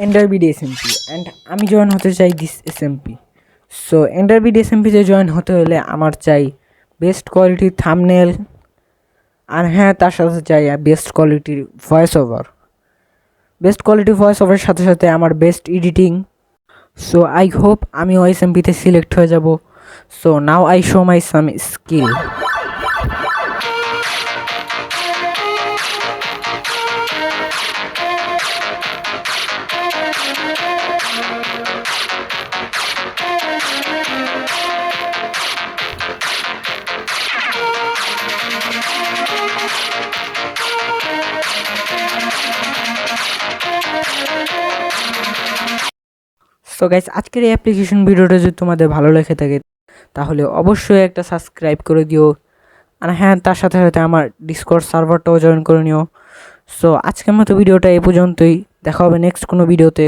Endure BD SMP and আমি join হতে চাই this SMP. So Ender BD এসএমপিতে জয়েন হতে হলে আমার চাই বেস্ট কোয়ালিটির থাম্বনেল, আর হ্যাঁ তার সাথে চাই বেস্ট কোয়ালিটির voice over. Best quality voice ওভারের সাথে সাথে আমার best editing. So I hope আমি এসএমপিতে সিলেক্ট হয়ে যাব। So now I show my some skill. So guys, আজকের এই অ্যাপ্লিকেশন ভিডিওটা যদি তোমাদের ভালো লেগে থাকে তাহলে অবশ্যই একটা সাবস্ক্রাইব করে দিও, আর হ্যাঁ তার সাথে সাথে আমার ডিসকর্ড সার্ভারটাও জয়েন করে নিও। সো আজকের মতো ভিডিওটা এই পর্যন্তই, দেখা হবে নেক্সট কোনো ভিডিওতে।